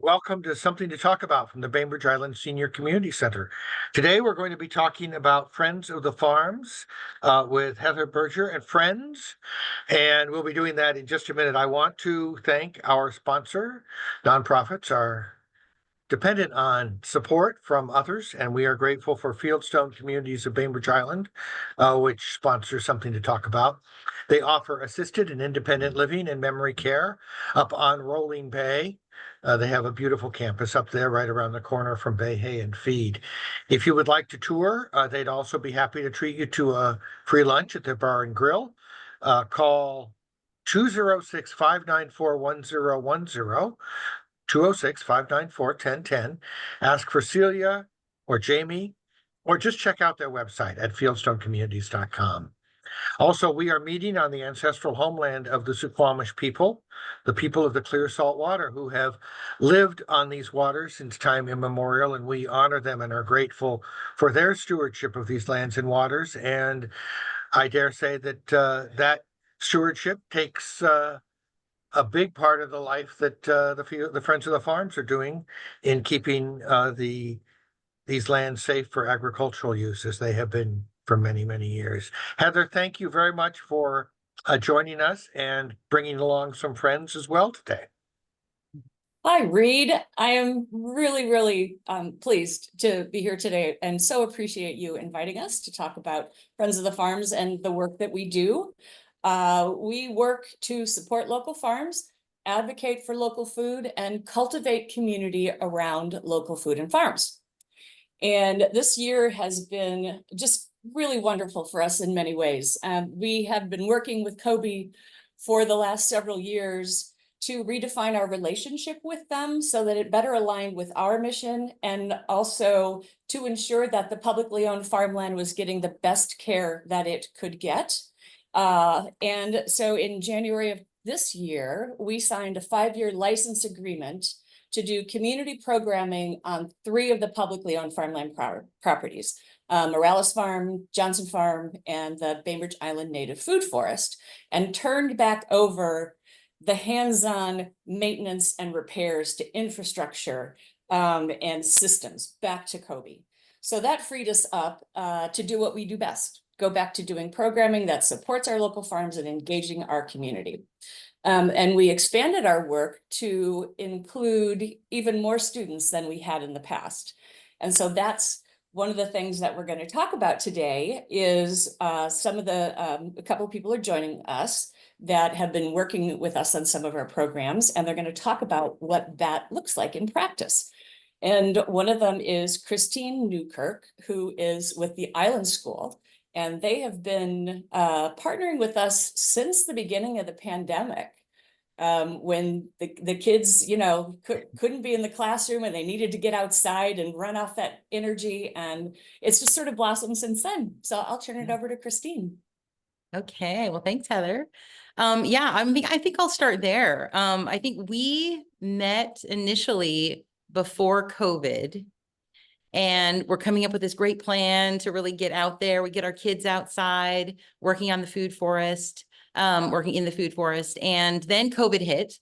Welcome to Something to Talk About from the Bainbridge Island Senior Community Center. Today, we're going to be talking about Friends of the Farms with Heather Berger and friends, and we'll be doing that in just a minute. I want to thank our sponsor. Nonprofits are dependent on support from others, and we are grateful for Fieldstone Communities of Bainbridge Island, which sponsors Something to Talk About. They offer assisted and independent living and memory care up on Rolling Bay. They have a beautiful campus up there right around the corner from Bay Hay and Feed. If you would like to tour, they'd also be happy to treat you to a free lunch at their bar and grill. Call 206-594-1010. 206-594-1010. Ask for Celia or Jamie, or just check out their website at fieldstonecommunities.com. Also, we are meeting on the ancestral homeland of the Suquamish people, the people of the clear salt water who have lived on these waters since time immemorial, and we honor them and are grateful for their stewardship of these lands and waters. And I dare say that that stewardship takes a big part of the life that the Friends of the Farms are doing in keeping these lands safe for agricultural use, as they have been for many, many years. Heather, thank you very much for joining us and bringing along some friends as well today. Hi, Reed. I am really pleased to be here today and so appreciate you inviting us to talk about Friends of the Farms and the work that we do. We work to support local farms, advocate for local food, and cultivate community around local food and farms. And this year has been just really wonderful for us in many ways. We have been working with Kobe for the last several years to redefine our relationship with them so that it better aligned with our mission, and also to ensure that the publicly owned farmland was getting the best care that it could get. And so in January of this year, we signed a 5-year license agreement to do community programming on 3 of the publicly owned farmland properties, Morales Farm, Johnson Farm, and the Bainbridge Island Native Food Forest, and turned back over the hands-on maintenance and repairs to infrastructure and systems back to Kobe. So that freed us up to do what we do best, go back to doing programming that supports our local farms and engaging our community. And we expanded our work to include even more students than we had in the past. And so that's one of the things that we're going to talk about today is a couple of people are joining us that have been working with us on some of our programs, and they're going to talk about what that looks like in practice. And one of them is Christine Newkirk, who is with the Island School, and they have been partnering with us since the beginning of the pandemic, when the kids, couldn't be in the classroom and they needed to get outside and run off that energy. And it's just sort of blossomed since then. So I'll turn it over to Christine. Okay, well, thanks, Heather. I think I'll start there. I think we met initially before COVID, and we're coming up with this great plan to really get out there. We get our kids outside, working on the food forest, working in the food forest. And then COVID hit,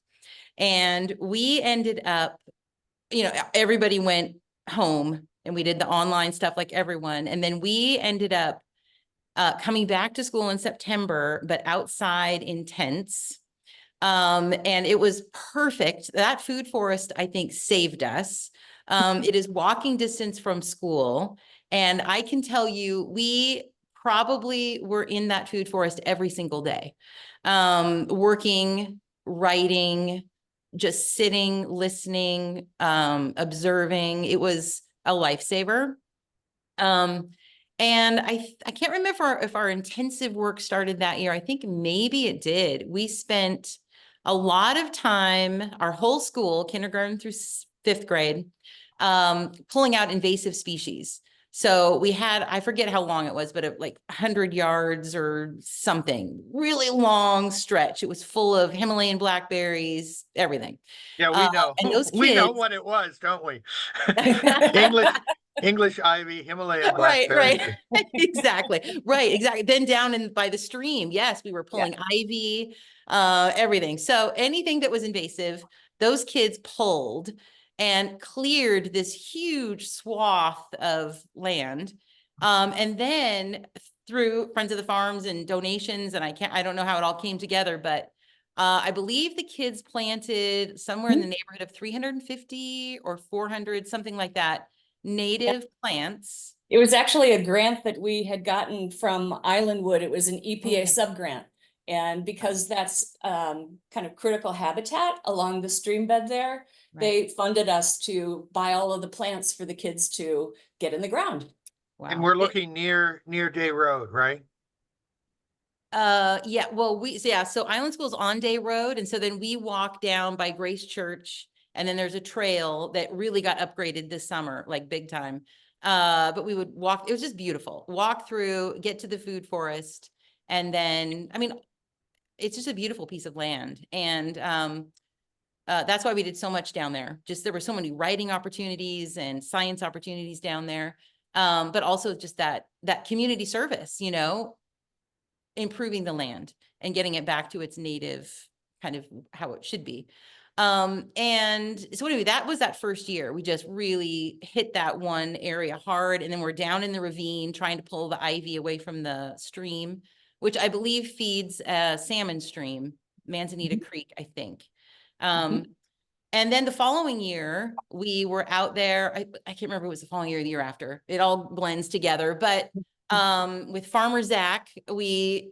and we ended up, everybody went home and we did the online stuff like everyone. And then we ended up coming back to school in September, but outside in tents. And it was perfect. That food forest, I think, saved us. It is walking distance from school. And I can tell you, we probably were in that food forest every single day, working, writing, just sitting, listening, observing. It was a lifesaver. And I can't remember if our intensive work started that year. I think maybe it did. We spent a lot of time, our whole school, kindergarten through 5th grade, pulling out invasive species. So we had, I forget how long it was, but like 100 yards or something, really long stretch. It was full of Himalayan blackberries, everything. Yeah, we know. And those we know kids, what it was, don't we? English ivy, Himalayan right, blackberry. exactly, right, exactly. Then down by the stream, yes, we were pulling ivy, everything. So anything that was invasive, those kids pulled. and cleared this huge swath of land. And then through Friends of the Farms and donations, and I don't know how it all came together, but I believe the kids planted somewhere in the neighborhood of 350 or 400, something like that, native plants. It was actually a grant that we had gotten from Islandwood. It was an EPA Okay. subgrant. And because that's kind of critical habitat along the stream bed there, Right. they funded us to buy all of the plants for the kids to get in the ground. And Wow. we're looking near Day Road, right? Yeah, well, so Island School's on Day Road, and so then we walk down by Grace Church, and then there's a trail that really got upgraded this summer, like big time. But we would walk, it was just beautiful. Walk through, get to the food forest, and then, I mean, it's just a beautiful piece of land. And that's why we did so much down there. Just there were so many writing opportunities and science opportunities down there. But also just that community service, you know, improving the land and getting it back to its native kind of how it should be. And so anyway, that was that first year. We just really hit that one area hard. And then we're down in the ravine trying to pull the ivy away from the stream, which I believe feeds a salmon stream, Manzanita Creek, I think. And then the following year, we were out there. I can't remember if it was the following year or the year after. It all blends together. But with Farmer Zach, we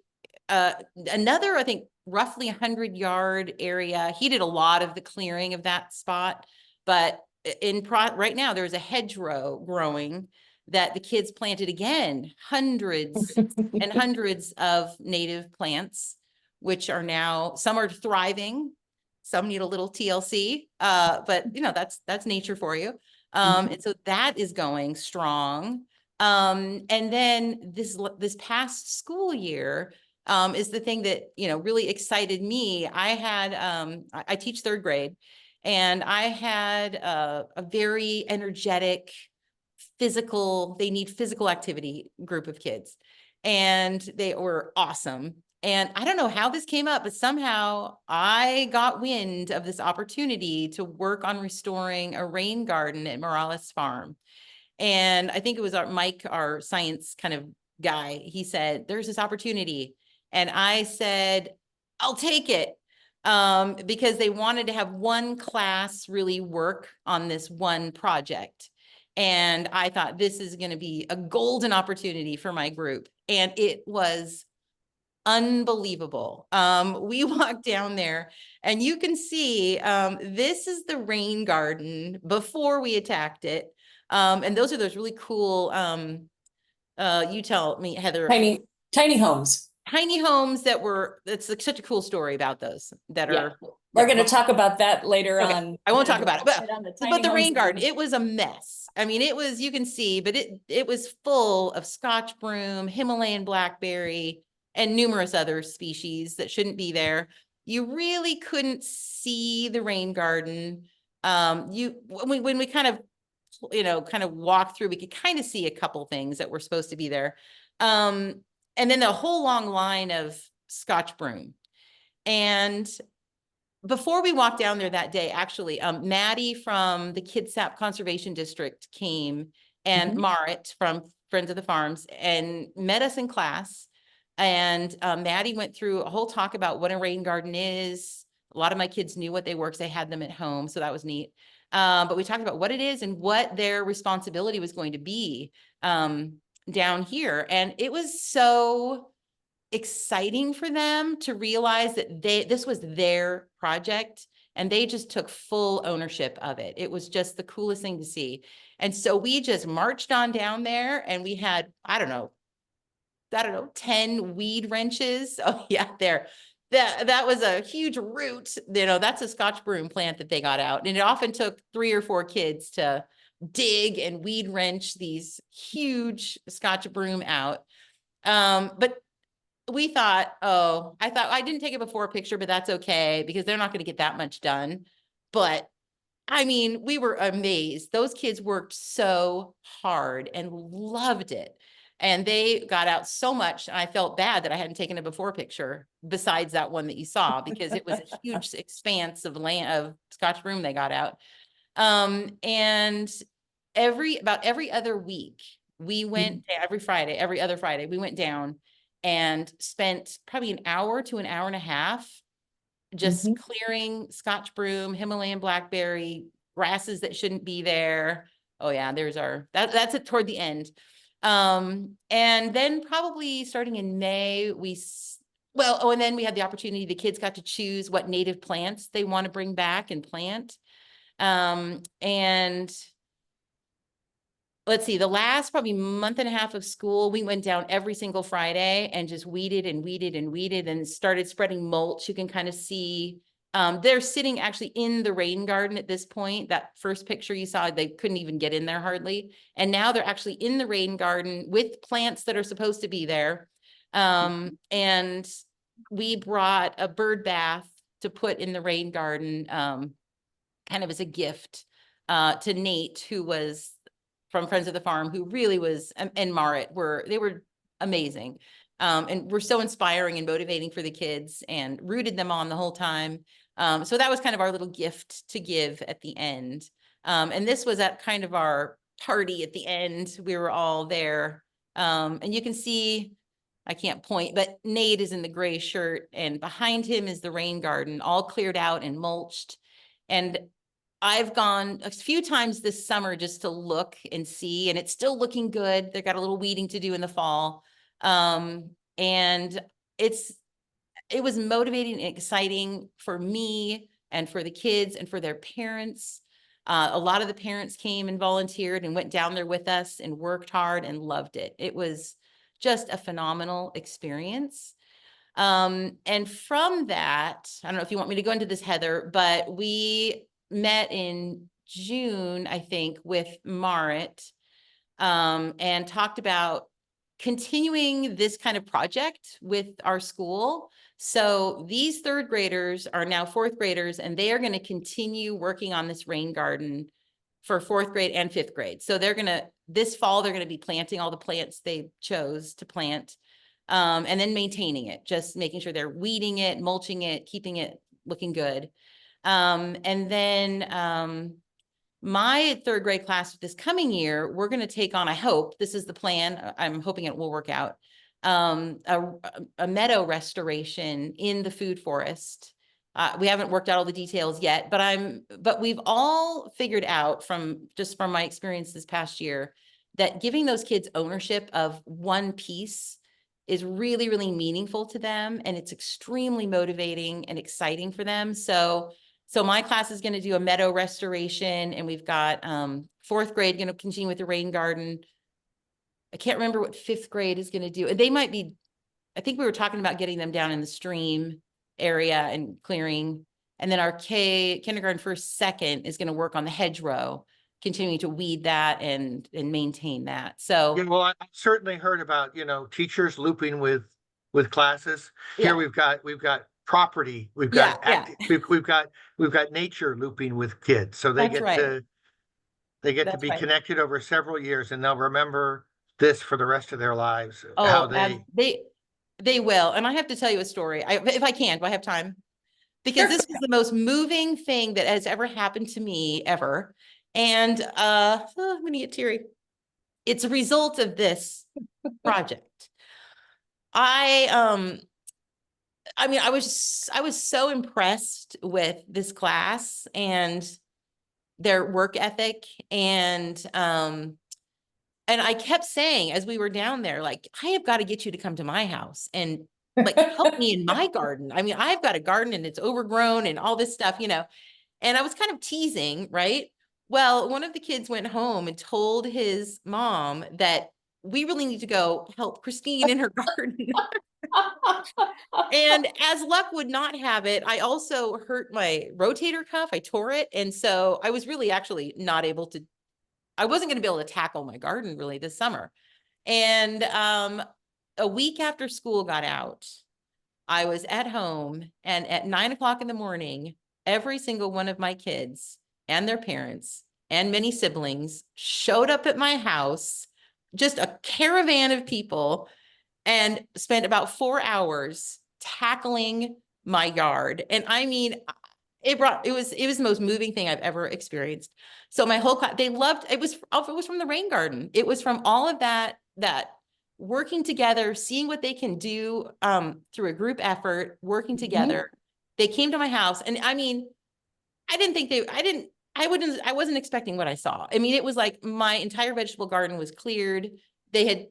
another, I think, roughly 100-yard area. He did a lot of the clearing of that spot. But right now, there's a hedgerow growing that the kids planted again, hundreds and hundreds of native plants, which are now, some are thriving. Some need a little TLC, but you know, that's nature for you. And so that is going strong. And then this past school year is the thing that, you know, really excited me. I had, I teach third grade, and I had a very energetic, they need physical activity group of kids, and they were awesome. And I don't know how this came up, but somehow I got wind of this opportunity to work on restoring a rain garden at Morales Farm. And I think it was Mike, our science kind of guy. He said, there's this opportunity. And I said, I'll take it. Because they wanted to have one class really work on this one project. And I thought this is going to be a golden opportunity for my group. And it was unbelievable. We walked down there, and you can see this is the rain garden before we attacked it. And those are those really cool, you tell me, Heather. Tiny homes. Tiny homes that's like such a cool story about those that Yeah. are. We're going to talk about that later Okay. on. I won't talk about it, but the rain garden, garden. it was a mess. I mean, it was, you can see, but it was full of Scotch broom, Himalayan blackberry, and numerous other species that shouldn't be there. You really couldn't see the rain garden. When we kind of, you know, kind of walked through, we could kind of see a couple things that were supposed to be there. And then the whole long line of Scotch broom. And before we walked down there that day, actually, Maddie from the Kitsap Conservation District came, and Marit from Friends of the Farms, and met us in class. And Maddie went through a whole talk about what a rain garden is. A lot of my kids knew what they were because they had them at home, so that was neat. But we talked about what it is and what their responsibility was going to be down here. And it was so exciting for them to realize that this was their project, and they just took full ownership of it. It was just the coolest thing to see. And so we just marched on down there, and we had, I don't know, 10 weed wrenches. Oh yeah, that was a huge root. You know, that's a Scotch broom plant that they got out. And it often took 3 or 4 kids to dig and weed wrench these huge Scotch broom out. But we thought, I didn't take a before picture, but that's okay because they're not going to get that much done. But I mean, we were amazed. Those kids worked so hard and loved it. And they got out so much. And I felt bad that I hadn't taken a before picture besides that one that you saw, because it was a huge expanse of land of Scotch broom they got out. And about every other week, we went every other Friday, we went down and spent probably an hour to an hour and a half just clearing Scotch broom, Himalayan blackberry, grasses that shouldn't be there. Oh yeah, that's it toward the end. And then probably starting in May, and then we had the opportunity, the kids got to choose what native plants they want to bring back and plant. And let's see, the last probably month and a half of school, we went down every single Friday and just weeded and weeded and weeded and started spreading mulch. You can kind of see, they're sitting actually in the rain garden at this point. That first picture you saw, they couldn't even get in there hardly. And now they're actually in the rain garden with plants that are supposed to be there. And we brought a bird bath to put in the rain garden, kind of as a gift to Nate, who was from Friends of the Farm, who really was, and Marit they were amazing. And were so inspiring and motivating for the kids and rooted them on the whole time. So that was kind of our little gift to give at the end. And this was at kind of our party at the end. We were all there. And you can see, I can't point, but Nate is in the gray shirt and behind him is the rain garden, all cleared out and mulched. And I've gone a few times this summer just to look and see, and it's still looking good. They've got a little weeding to do in the fall. And it was motivating and exciting for me and for the kids and for their parents. A lot of the parents came and volunteered and went down there with us and worked hard and loved it. It was just a phenomenal experience. And from that, I don't know if you want me to go into this, Heather, but we met in June, I think, with Marit, and talked about continuing this kind of project with our school. So these third graders are now fourth graders, and they are going to continue working on this rain garden for fourth grade and fifth grade. So this fall, they're going to be planting all the plants they chose to plant, and then maintaining it, just making sure they're weeding it, mulching it, keeping it looking good. And then my third grade class this coming year, we're going to take on, I hope, this is the plan, I'm hoping it will work out, a meadow restoration in the food forest. We haven't worked out all the details yet, but we've all figured out from my experience this past year that giving those kids ownership of one piece is really, really meaningful to them. And it's extremely motivating and exciting for them. So my class is going to do a meadow restoration, and we've got fourth grade going to continue with the rain garden. I can't remember what fifth grade is going to do. They might be, I think we were talking about getting them down in the stream area and clearing. And then our kindergarten first, second is going to work on the hedgerow, continuing to weed that and maintain that. So Yeah, well, I certainly heard about, teachers looping with classes. Here Yeah. we've got property, we've got Yeah. we've got nature looping with kids. So they That's get right. to That's be right. connected over several years, and they'll remember this for the rest of their lives. Oh, they will. And I have to tell you a story. If I can, do I have time? Because this was the most moving thing that has ever happened to me ever. And I'm gonna get teary. It's a result of this project. I mean, I was so impressed with this class and their work ethic, and I kept saying as we were down there, like, I have got to get you to come to my house and like help me in my garden. I mean, I've got a garden and it's overgrown and all this stuff, and I was kind of teasing, right? Well, one of the kids went home and told his mom that we really need to go help Christine in her garden. And as luck would not have it, I also hurt my rotator cuff. I tore it. And so I was really actually not able to, I wasn't going to be able to tackle my garden really this summer. And a week after school got out, I was at home, and at 9 o'clock in the morning, every single one of my kids and their parents and many siblings showed up at my house, just a caravan of people, and spent about 4 hours tackling my yard. And I mean, it was the most moving thing I've ever experienced. So my whole class, they loved, it was from the rain garden. It was from all of that working together, seeing what they can do through a group effort, working together. They came to my house, and I mean, I wasn't expecting what I saw. I mean, it was like my entire vegetable garden was cleared. They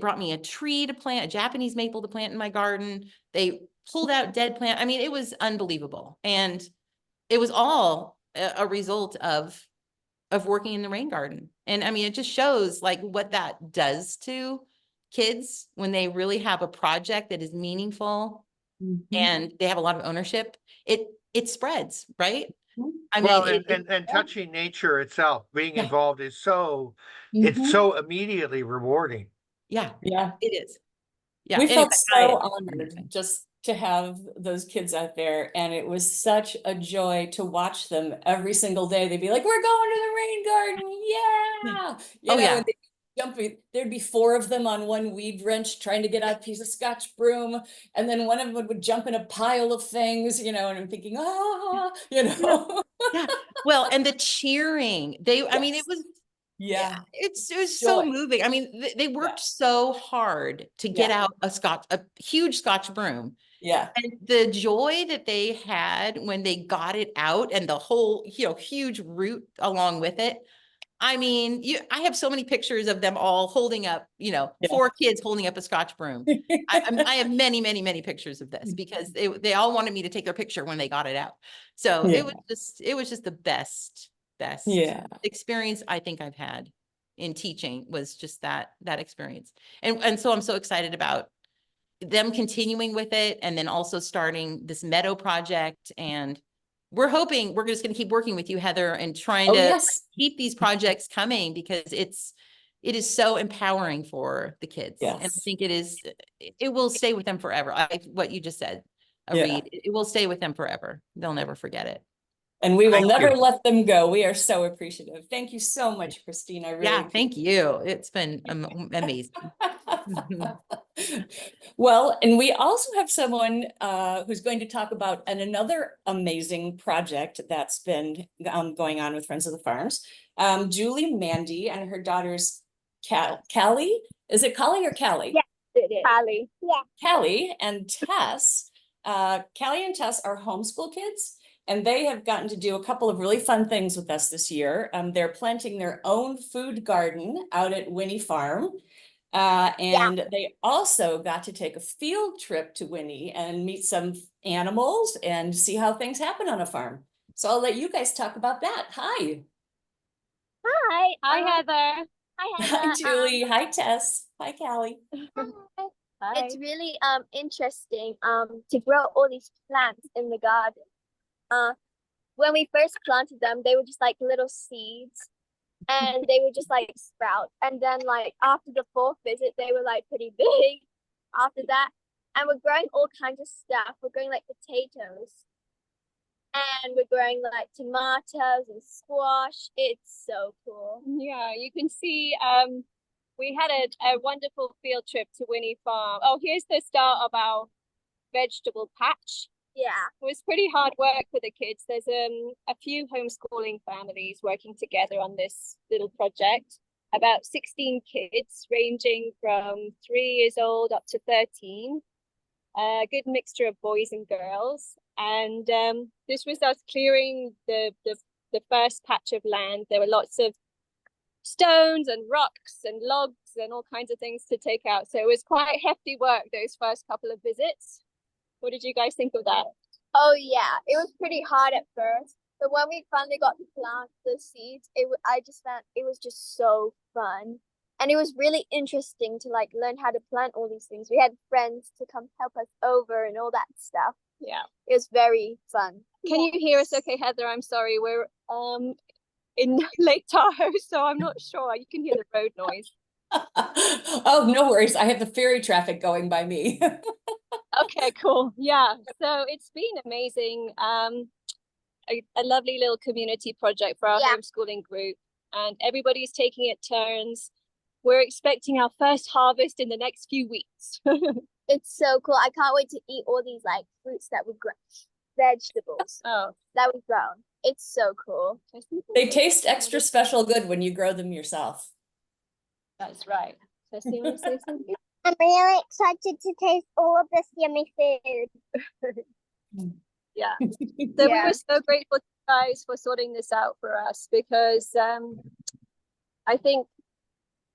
brought me a tree to plant, a Japanese maple to plant in my garden. They pulled out dead plant. I mean, it was unbelievable. And it was all a result of working in the rain garden. And I mean, it just shows like what that does to kids when they really have a project that is meaningful and they have a lot of ownership. It spreads, right? I Well, mean, and touching nature itself, being involved is so, it's so immediately rewarding. yeah, Yeah. it is. Yeah. We Anyway, felt so honored just to have those kids out there, and it was such a joy to watch them every single day. They'd be like, "We're going to the rain garden, yeah!" You know, and there'd be 4 of them on one weed wrench trying to get out a piece of Scotch broom, and then one of them would jump in a pile of things, you know, and I'm thinking, you know. Yeah. Well, and the cheering, I mean, it was, it was so moving. I mean, they worked so hard to get out a huge Scotch broom. Yeah. And the joy that they had when they got it out and the whole, huge root along with it. I mean, I have so many pictures of them all holding up, 4 kids holding up a Scotch broom. I have many, many, many pictures of this because they all wanted me to take their picture when they got it out. So it was just the best experience I think I've had in teaching, was just that experience. And so I'm so excited about them continuing with it, and then also starting this meadow project. And we're hoping we're just going to keep working with you, Heather, and trying to keep these projects coming, because it is so empowering for the kids. And I think it will stay with them forever. What you just said, Reed, it will stay with them forever. They'll never forget it. And we will never let them go. We are so appreciative. Thank you so much, Christine. I really thank you. It's been amazing. Well, and we also have someone who's going to talk about another amazing project that's been going on with Friends of the Farms. Julie Mandy and her daughters, Callie. Is it Callie or Callie? Yeah, it is. Callie. Yeah. Callie and Tess. Callie and Tess are homeschool kids, and they have gotten to do a couple of really fun things with us this year. They're planting their own food garden out at Winnie Farm. And they also got to take a field trip to Winnie and meet some animals and see how things happen on a farm. So I'll let you guys talk about that. Hi. Hi. Hi, Heather. Hi, Heather. Hi, Julie. Hi, Tess. Hi, Callie. Hi. It's really interesting to grow all these plants in the garden. When we first planted them, they were just like little seeds, and they would just like sprout. And then like after the 4th visit, they were like pretty big after that. And we're growing all kinds of stuff. We're growing like potatoes, and we're growing like tomatoes and squash. It's so cool. Yeah, you can see we had a wonderful field trip to Winnie Farm. Oh, here's the start of our vegetable patch. Yeah, it was pretty hard work for the kids. There's a few homeschooling families working together on this little project. About 16 kids, ranging from 3 years old up to 13. A good mixture of boys and girls. And this was us clearing the first patch of land. There were lots of stones and rocks and logs and all kinds of things to take out. So it was quite hefty work those first couple of visits. What did you guys think of that? Oh yeah, it was pretty hard at first, but when we finally got to plant the seeds, I just found it was just so fun, and it was really interesting to like learn how to plant all these things. We had friends to come help us over and all that stuff. Yeah, it was very fun. Can you hear us okay, Heather? I'm sorry, we're in Lake Tahoe, so I'm not sure. You can hear the road noise. Oh, no worries. I have the ferry traffic going by me. Okay, cool. Yeah, so it's been amazing. A lovely little community project for our homeschooling group, and everybody's taking it turns. We're expecting our first harvest in the next few weeks. It's so cool. I can't wait to eat all these like fruits that we grow. vegetables Oh, that we grown. It's so cool. They taste extra special good when you grow them yourself. that's right. Tessie, you want to say something? I'm really excited to taste all of this yummy food. Yeah. So we Yeah. were so grateful to you guys for sorting this out for us, because I think,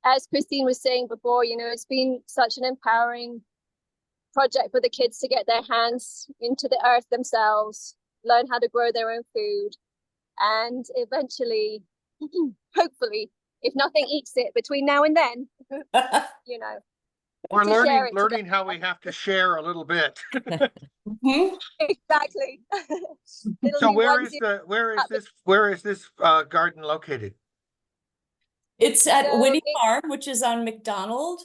as Christine was saying before, you know, it's been such an empowering project for the kids to get their hands into the earth themselves, learn how to grow their own food, and eventually, hopefully, if nothing eats it between now and then, you know, We're to share it learning how we have to share a little bit. Mhm. exactly. It'll So be onesie- where is this garden located? It's at So Winnie it- Farm, which is on McDonald.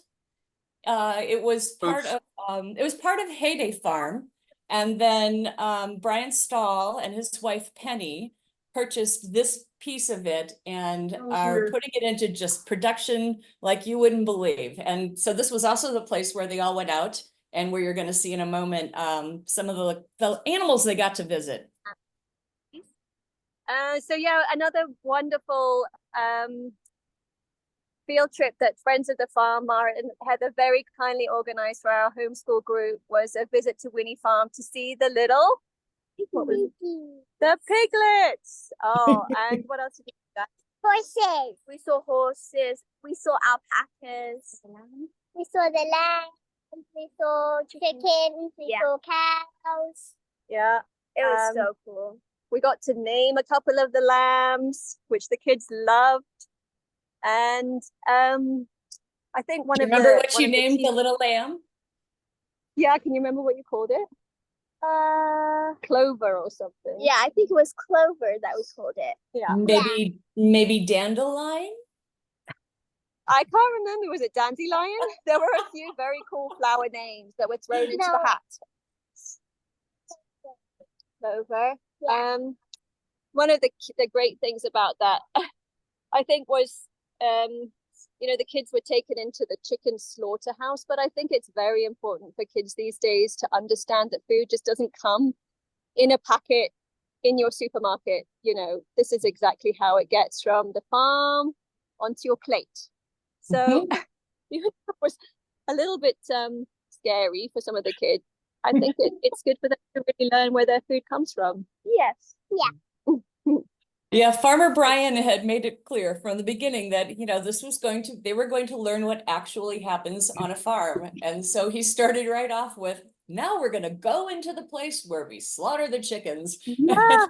It was part Oops. of Heyday Farm. And then Brian Stahl and his wife Penny purchased this piece of it and are putting it into just production like you wouldn't believe. And so this was also the place where they all went out, and where you're going to see in a moment some of the animals they got to visit. So yeah, another wonderful field trip that Friends of the Farm, Mara and Heather, very kindly organized for our homeschool group was a visit to Winnie Farm to see the little, what was it? The piglets. Oh, and what else did we do? Horses. We saw horses. We saw alpacas. We saw the lambs. We saw chickens. We saw cows. Yeah, It was Um, so cool. we got to name a couple of the lambs, which the kids loved. And I think one Do you of remember the what you named the little lamb? yeah, can you remember what you called it? Clover or something. Yeah, I think it was Clover that we called it. Yeah. Maybe dandelion? I can't remember. Was it dandelion? There were a few very cool flower names that were thrown into the No. hat. Clover. Yeah. One of the great things about that, I think, was you know, the kids were taken into the chicken slaughterhouse, but I think it's very important for kids these days to understand that food just doesn't come in a packet in your supermarket. You know, this is exactly how it gets from the farm onto your plate. So even though it was a little bit scary for some of the kids, I think it's good for them to really learn where their food comes from. Yes. Yeah. Yeah, Farmer Brian had made it clear from the beginning that, you know, they were going to learn what actually happens on a farm. And so he started right off with, now we're going to go into the place where we slaughter the chickens. Yeah.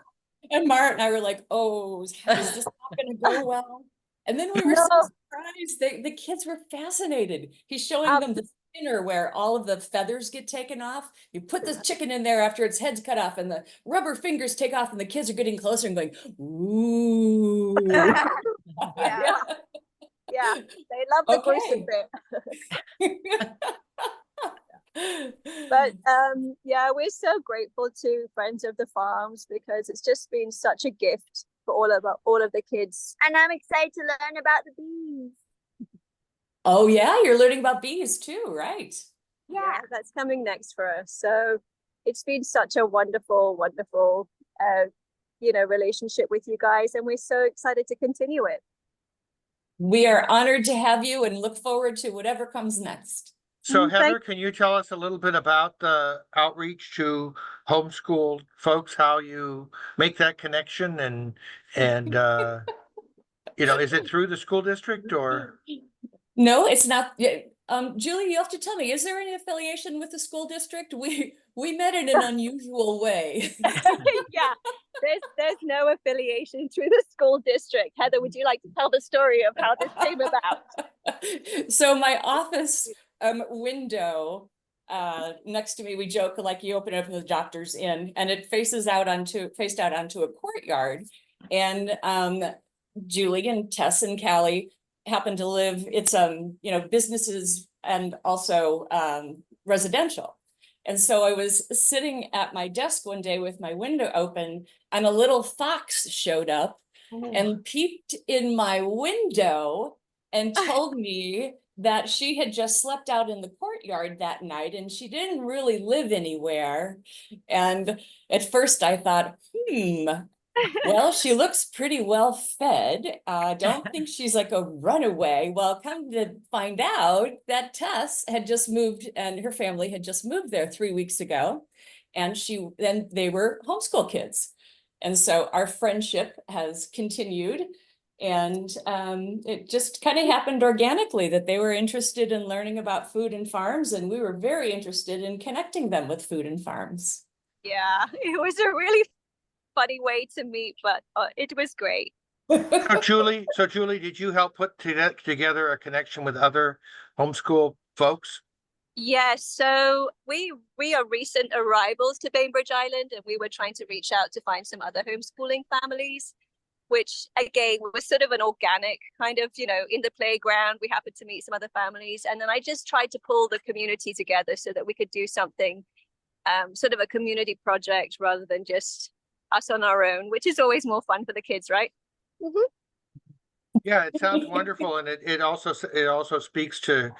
And Mart and I were like, oh, is this not going to go well? And then we were so No. surprised. The kids were fascinated. He's showing them the spinner where all of the feathers get taken off. You put the chicken in there after its head's cut off, and the rubber fingers take off, and the kids are getting closer and going, ooh. Yeah. Yeah. Yeah. They love the gruesome bit. But yeah, we're so grateful to Friends of the Farms, because it's just been such a gift for all of the kids. And I'm excited to learn about the bees. Oh yeah, you're learning about bees too, right? Yeah. That's coming next for us. So it's been such a wonderful, wonderful you know, relationship with you guys, and we're so excited to continue it. We are honored to have you and look forward to whatever comes next. So Thank- Heather, can you tell us a little bit about the outreach to homeschool folks, how you make that connection and you know, is it through the school district or? No, it's not. Julie, you have to tell me, is there any affiliation with the school district? We met in an unusual way. Yeah, there's no affiliation through the school district. Heather, would you like to tell the story of how this came about? So my office window next to me, we joke like you open up the doctor's inn, and it faced out onto a courtyard. And Julie and Tess and Callie happen to live, it's you know, businesses and also residential. And so I was sitting at my desk one day with my window open, and a little fox showed up and peeked in my window and told me that she had just slept out in the courtyard that night and she didn't really live anywhere. And at first I thought, well, she looks pretty well fed. Don't think she's like a runaway. Well, come to find out that Tess had just moved and her family had just moved there 3 weeks ago. And then they were homeschool kids. And so our friendship has continued. And it just kind of happened organically that they were interested in learning about food and farms. And we were very interested in connecting them with food and farms. Yeah, it was a really funny way to meet, but it was great. So Julie, did you help put together a connection with other homeschool folks? Yes, so we are recent arrivals to Bainbridge Island, and we were trying to reach out to find some other homeschooling families, which again was sort of an organic kind of, in the playground, we happened to meet some other families. And then I just tried to pull the community together so that we could do something, sort of a community project rather than just us on our own, which is always more fun for the kids, right? Yeah, it sounds wonderful, and it also speaks to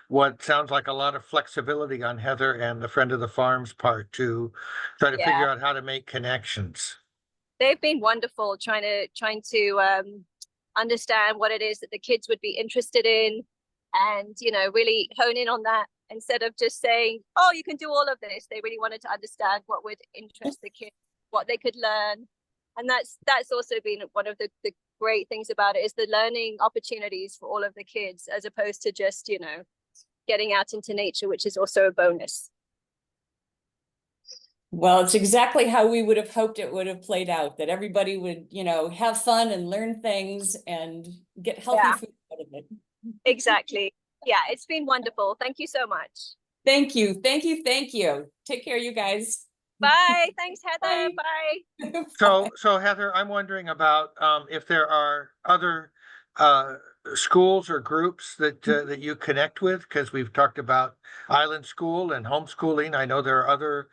what sounds like a lot of flexibility on Heather and the Friend of the Farm's part to try to figure out how to make connections. They've been wonderful trying to understand what it is that the kids would be interested in, and really hone in on that instead of just saying, oh, you can do all of this. They really wanted to understand what would interest the kids, what they could learn. And that's also been one of the great things about it, is the learning opportunities for all of the kids, as opposed to just getting out into nature, which is also a bonus. Well, it's exactly how we would have hoped it would have played out, that everybody would, have fun and learn things and get healthy food out of it. Exactly. Yeah, it's been wonderful. Thank you so much. Thank you. Thank you. Thank you. Take care, you guys. Bye. Thanks, Heather. Bye. Bye. So Heather, I'm wondering about if there are other schools or groups that you connect with, because we've talked about Island School and homeschooling. I know there are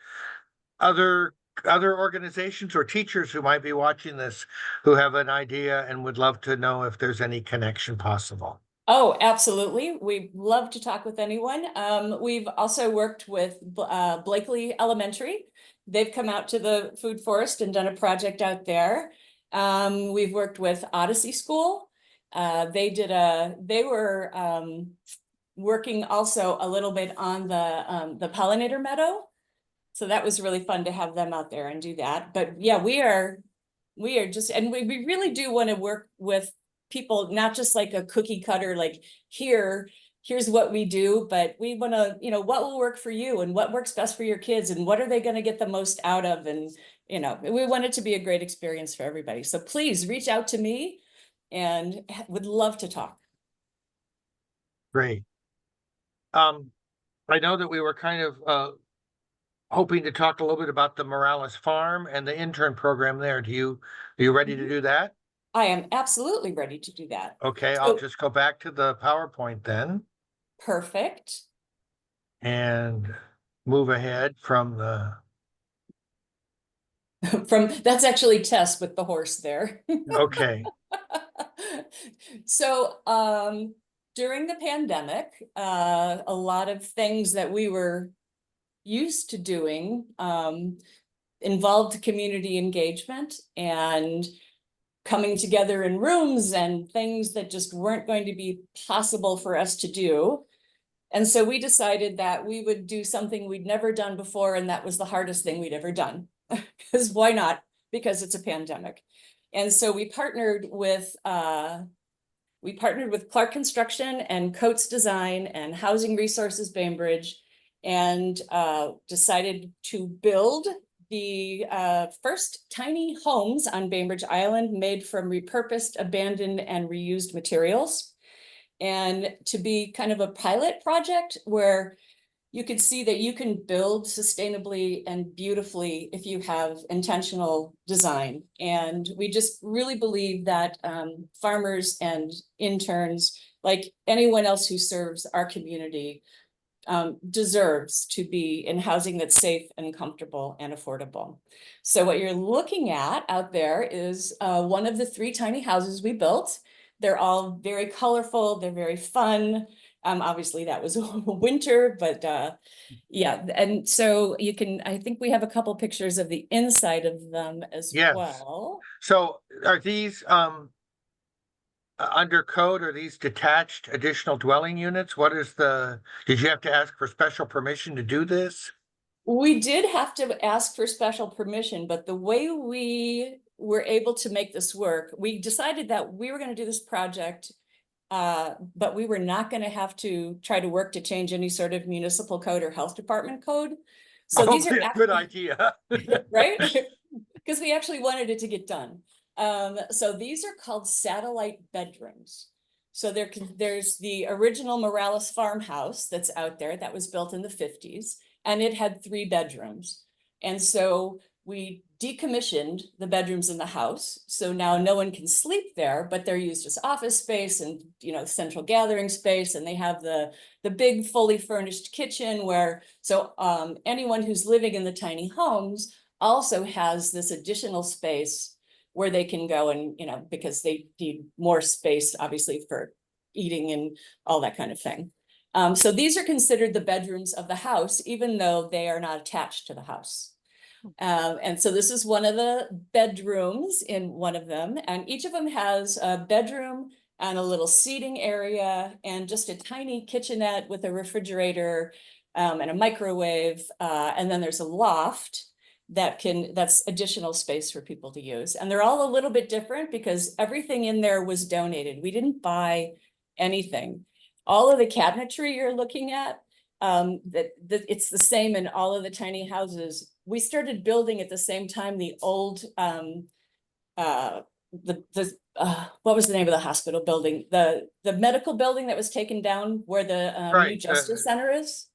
other organizations or teachers who might be watching this who have an idea and would love to know if there's any connection possible. Oh, absolutely. We'd love to talk with anyone. We've also worked with Blakely Elementary. They've come out to the food forest and done a project out there. We've worked with Odyssey School. They were working also a little bit on the pollinator meadow. So that was really fun to have them out there and do that. But yeah, we are just, and we really do want to work with people, not just like a cookie cutter, like here's what we do, but we want to, what will work for you and what works best for your kids and what are they going to get the most out of? And, we want it to be a great experience for everybody. So please reach out to me and would love to talk. Great. I know that we were kind of hoping to talk a little bit about the Morales Farm and the intern program there. Are you ready to do that? I am absolutely ready to do that. Okay, So, I'll just go back to the PowerPoint then. Perfect. And move ahead from the. That's actually Tess with the horse there. Okay. So during the pandemic, a lot of things that we were used to doing involved community engagement and coming together in rooms and things that just weren't going to be possible for us to do. And so we decided that we would do something we'd never done before, and that was the hardest thing we'd ever done. Because why not? Because it's a pandemic. And so we partnered with Clark Construction and Coates Design and Housing Resources Bainbridge, and decided to build the first tiny homes on Bainbridge Island made from repurposed, abandoned, and reused materials. And to be kind of a pilot project where you could see that you can build sustainably and beautifully if you have intentional design. And we just really believe that farmers and interns, like anyone else who serves our community, deserves to be in housing that's safe and comfortable and affordable. So what you're looking at out there is one of the 3 tiny houses we built. They're all very colorful, they're very fun, Obviously that was winter, but yeah, and so you can, I think we have a couple pictures of the inside of them as Yes. well. So are these under code, are these detached additional dwelling units? What is did you have to ask for special permission to do this? We did have to ask for special permission, but the way we were able to make this work, we decided that we were going to do this project, but we were not going to have to try to work to change any sort of municipal code or health department code. So Oh, these are good idea. right? Because we actually wanted it to get done. So these are called satellite bedrooms. So there's the original Morales farmhouse that's out there that was built in the 50s, and it had 3 bedrooms. And so we decommissioned the bedrooms in the house. So now no one can sleep there, but they're used as office space and, you know, central gathering space. And they have the big fully furnished kitchen where, so anyone who's living in the tiny homes also has this additional space where they can go and, you know, because they need more space, obviously, for eating and all that kind of thing. So these are considered the bedrooms of the house, even though they are not attached to the house. And so this is one of the bedrooms in one of them, and each of them has a bedroom and a little seating area and just a tiny kitchenette with a refrigerator and a microwave. And then there's a loft that's additional space for people to use. And they're all a little bit different because everything in there was donated. We didn't buy anything. All of the cabinetry you're looking at, it's the same in all of the tiny houses. We started building at the same time the old what was the name of the hospital building? The medical building that was taken down where the new Right, Justice Center is.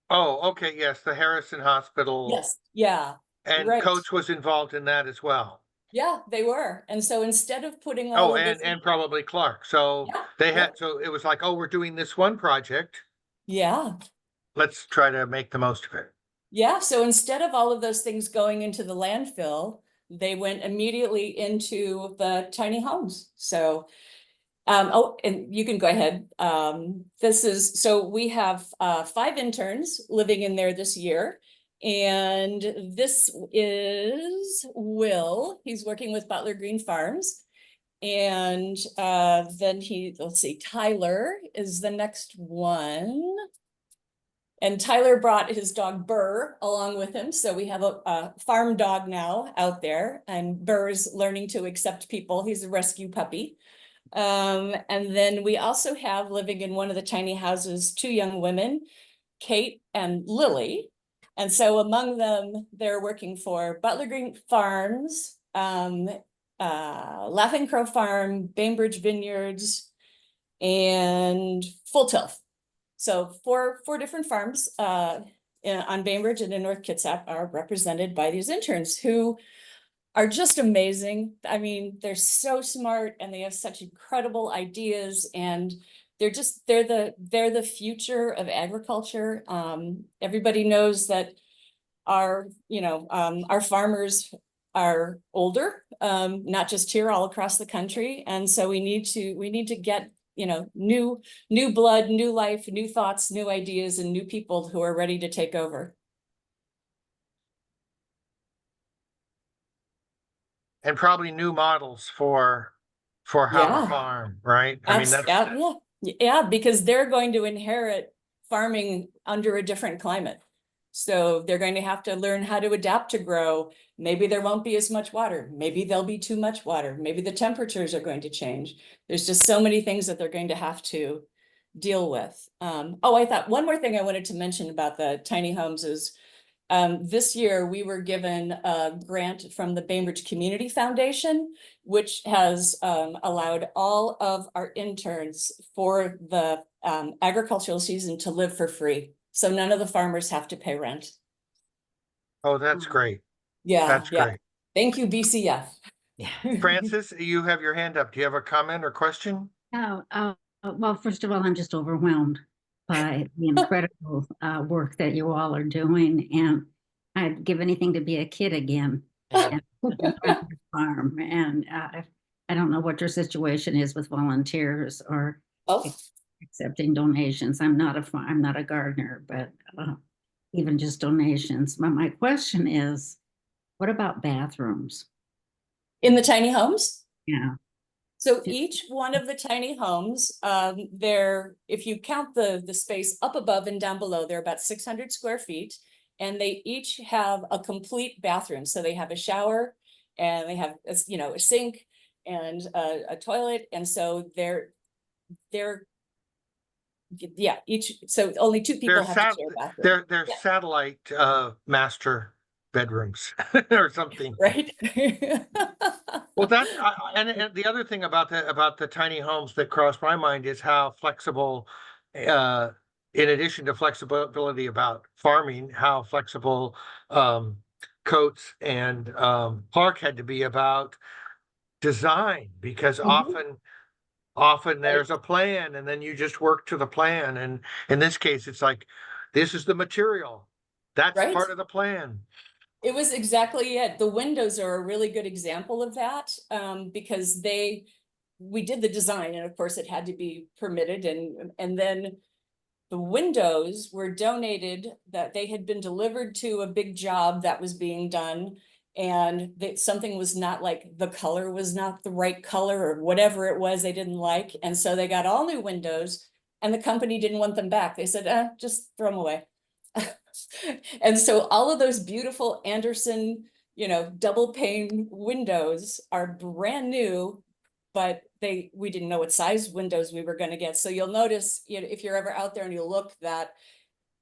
Oh, okay, yes, the Harrison Hospital. Yes, yeah, And right. Coach was involved in that as well. Yeah, they were. And so instead of putting all Oh, of this, and probably Clark. So yeah, they yeah, had, so it was like, oh, we're doing this one project. yeah. Let's try to make the most of it. Yeah, so instead of all of those things going into the landfill, they went immediately into the tiny homes. So, oh, and you can go ahead. So we have 5 interns living in there this year. And this is Will. He's working with Butler Green Farms. And then let's see, Tyler is the next one. And Tyler brought his dog Burr along with him. So we have a farm dog now out there, and Burr is learning to accept people. He's a rescue puppy. And then we also have living in one of the tiny houses, 2 young women, Kate and Lily. And so among them, they're working for Butler Green Farms, Laughing Crow Farm, Bainbridge Vineyards, and Full Tilth. So four different farms on Bainbridge and in North Kitsap are represented by these interns who are just amazing. I mean, they're so smart and they have such incredible ideas, and they're the future of agriculture. Everybody knows that our farmers are older, not just here, all across the country, and so we need to get new blood, new life, new thoughts, new ideas, and new people who are ready to take over. And probably new models for how to farm, right? I mean, yeah, because they're going to inherit farming under a different climate. So they're going to have to learn how to adapt to grow. Maybe there won't be as much water. Maybe there'll be too much water. Maybe the temperatures are going to change. There's just so many things that they're going to have to deal with. I thought one more thing I wanted to mention about the tiny homes is this year we were given a grant from the Bainbridge Community Foundation, which has allowed all of our interns for the agricultural season to live for free. So none of the farmers have to pay rent. Oh, that's great. Yeah, That's great. Thank you, BCF. Francis, you have your hand up. Do you have a comment or question? Well, first of all, I'm just overwhelmed by the incredible work that you all are doing, and I'd give anything to be a kid again and farm. And I don't know what your situation is with volunteers or accepting donations. I'm not a gardener, but even just donations. But my question is, what about bathrooms? In the tiny homes? Yeah. So each one of the tiny homes, if you count the space up above and down below, they're about 600 square feet. And they each have a complete bathroom. So they have a shower and they have, a sink and a toilet. And so so only two people have to share a bathroom. They're Yeah. satellite master bedrooms or something. Right? Well, and the other thing about the tiny homes that crossed my mind is how flexible, in addition to flexibility about farming, how flexible Coates and Clark had to be about design, because Mhm. often there's a plan and then you just work to the plan. And in this case, it's like, this is the material. That's Right? part of the plan. It was exactly it. The windows are a really good example of that, because we did the design, and of course it had to be permitted, and then the windows were donated, that they had been delivered to a big job that was being done, and that something was not, like, the color was not the right color or whatever it was they didn't like, and so they got all new windows, and the company didn't want them back. They said, just throw them away. And so all of those beautiful Anderson, double pane windows are brand new, but we didn't know what size windows we were going to get. So you'll notice, if you're ever out there and you look, that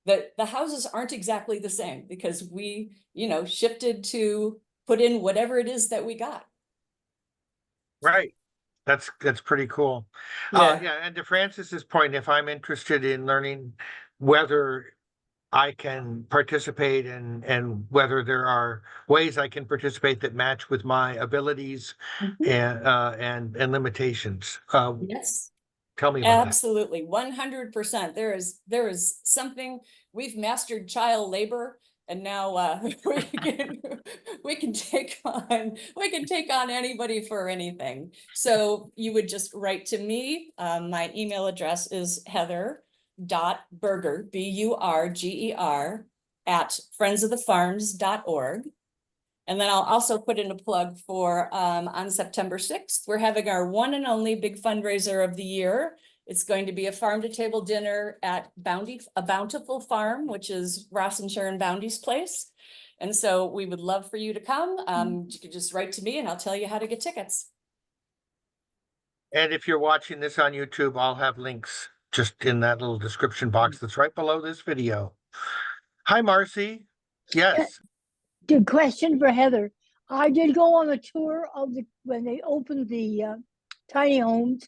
the houses aren't exactly the same, because we, shifted to put in whatever it is that we got. Right. That's pretty cool. Yeah. And to Francis's point, if I'm interested in learning whether I can participate and whether there are ways I can participate that match with my abilities and limitations. Yes. Tell me about that. Absolutely, 100%. There is something, we've mastered child labor, and now we can take on anybody for anything. So you would just write to me. My email address is heather.burger, BURGER, at friendsofthefarms.org. And then I'll also put in a plug for on September 6th, we're having our one and only big fundraiser of the year. It's going to be a farm to table dinner at Bountiful Farm, which is Ross and Sharon Boundy's place. And so we would love for you to come. You could just write to me and I'll tell you how to get tickets. And if you're watching this on YouTube, I'll have links just in that little description box that's right below this video. Hi, Marcy. Yes. Good question for Heather. I did go on a tour of when they opened the tiny homes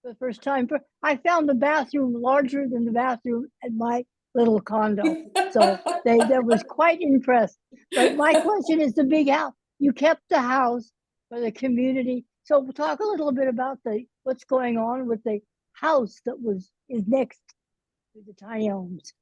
for the first time. I found the bathroom larger than the bathroom at my little condo. So that was quite impressed. But my question is the big house. You kept the house for the community. So talk a little bit about what's going on with the house that is next to the tiny homes.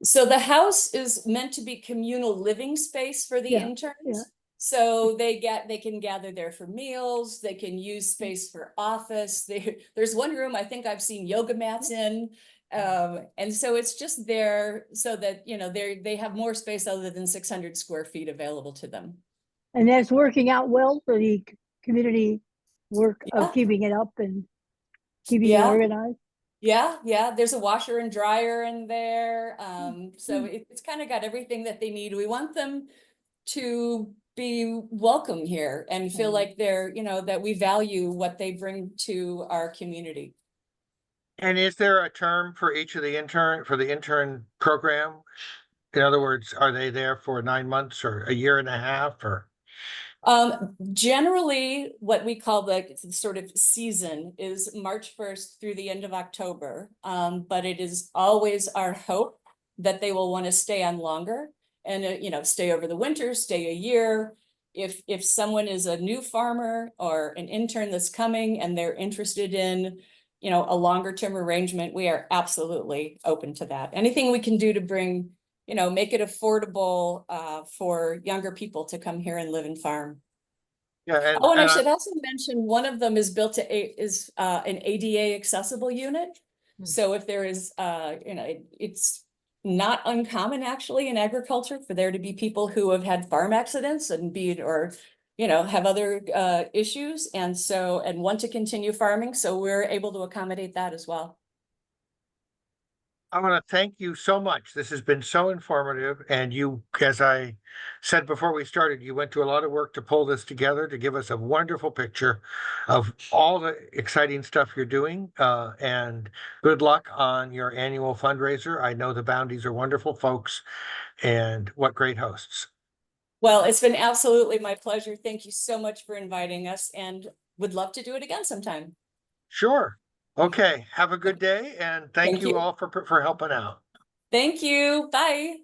So the house is meant to be communal living space for the interns. Yeah. So they can gather there for meals. They can use space for office. There's one room I think I've seen yoga mats in. And so it's just there so that, they have more space other than 600 square feet available to them. And that's working out well for the community work of keeping it up and keeping it organized. Yeah. There's a washer and dryer in there. So it's kind of got everything that they need. We want them to be welcome here and feel like they're, that we value what they bring to our community. And is there a term for each of the intern program? In other words, are they there for 9 months or a year and a half or? Generally, what we call the sort of season is March 1st through the end of October. But it is always our hope that they will want to stay on longer and, stay over the winter, stay a year. If someone is a new farmer or an intern that's coming and they're interested in, a longer term arrangement, we are absolutely open to that. Anything we can do to bring, make it affordable for younger people to come here and live and farm. Yeah. And I should also mention one of them is built to an ADA accessible unit. So if there is, it's not uncommon actually in agriculture for there to be people who have had farm accidents and have other issues and want to continue farming. So we're able to accommodate that as well. I want to thank you so much. This has been so informative. And you, as I said before we started, you went to a lot of work to pull this together to give us a wonderful picture of all the exciting stuff you're doing. And good luck on your annual fundraiser. I know the Bounties are wonderful folks, and what great hosts. Well, it's been absolutely my pleasure. Thank you so much for inviting us and would love to do it again sometime. Sure. Okay. Have a good day, and thank Thank you you. all for helping out. Thank you. Bye.